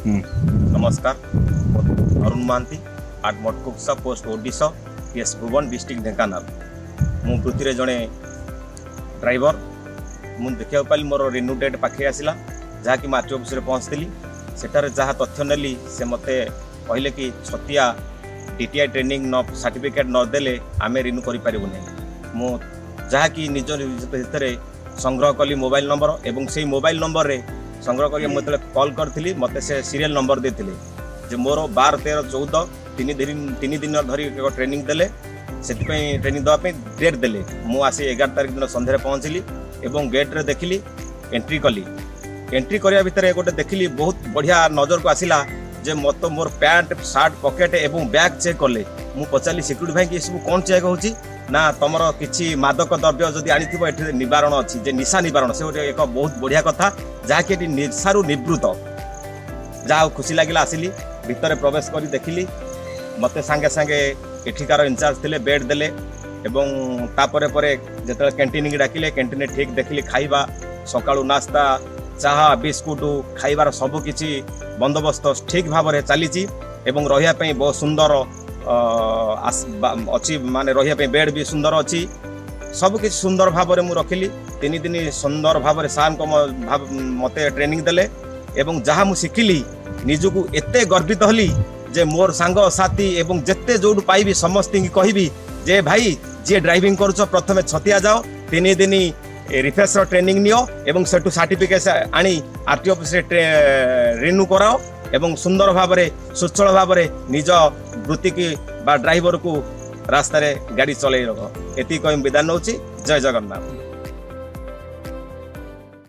नमस्कार अरुण महांती आट मटकुक्सा post Odisha PS भुवन district Dhenkanal मु वृत्ति जड़े ड्राइवर मुझे देखा पाली मोर रिन्यू डेट पाखे आसला जहाँकि मैं आरटीओ ऑफिस पहुँचती सेठारे जहाँ तथ्य नेली से मते कहले कि छतिया टीटीआई ट्रेनिंग न सर्टिफिकेट नदेले आम रिन्यू करें मु जहाँकि निज भितर संग्रह कली मोबाइल नंबर एवं से मोबाइल नंबर रे संग्रह कर मुझे कॉल करी मत से सीरियल नंबर देते जे मोर 12, 13, 14 तीन दिन धरी ट्रेनिंग देले से ट्रेनिंग देवाई डेट देले मु आसी 11 तारिख दिन संध्या पहुँचली एवं गेट रे देखली एंट्री कली एंट्री करने भितर गोटे देखली बहुत बढ़िया नजर को आसला जे मत मोर पैंट सार्ट पकेट एवं बैग चेक कले मु पचारि सिक्यूरिटी भाई कि सब कौन चेक होची ना तुमर किसी मादक द्रव्य जदि आनीथिबो एठी निवारण अच्छी जे निशा निवारण से एक बहुत बढ़िया कथा जहाँकि निशारू निवृत्त जहाँ खुशी लगे आसिली भितर प्रवेश कर देखिली मत सांगे सांगे एठिकार इनचार्ज थे बेड देले एवं तापर जो कैंटीन डाकिले कैंटीन ठीक देखिली खाइबा सकाळु नास्ता चाहा बिस्कुट खाइबार सबकि बंदोबस्त ठीक भाव में चली रहा बहुत सुंदर अच्छी माने रहा बेड भी सुंदर अच्छी सबकि सुंदर भाव में मुझे रखिली 3 दिन सुंदर भाव में सार को मत ट्रेनिंग देले एवं जहाँ मुझे शिखिली निजको एते गर्वित हली जे मोर सांग साथी एवं जेते जो पाइबी समस्त कहबी जे भाई जी ड्राइविंग करुच प्रथमे छतिया जाओ 3 दिन रिफ्रेशर ट्रेनिंग नियो एवं सेठू सर्टिफिकेट आनी आरटीओ ऑफिस रिन्यू कराओ एवं सुंदर भाव में सुचल भाव में निज वृत्ति की ड्राइवर को रास्तार गाड़ी चल रख एति विधान नौची। जय जगन्नाथ।